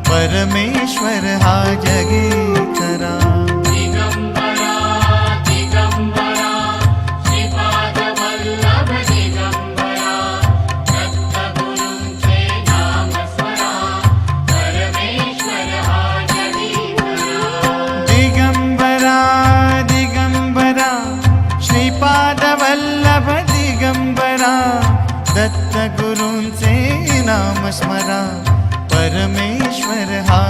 परमेश्वर हा जगी खरा। दिगंबरा दिगंबरा श्रीपाद वल्लभ दिगंबरा दत्तगुरूंचे नाम स्मरा परमेश्वर हा जगी खरा। दिगंबरा दिगंबरा श्रीपाद वल्लभ दिगंबरा दत्तगुरूंचे नाम स्मरा परमेश्वर हा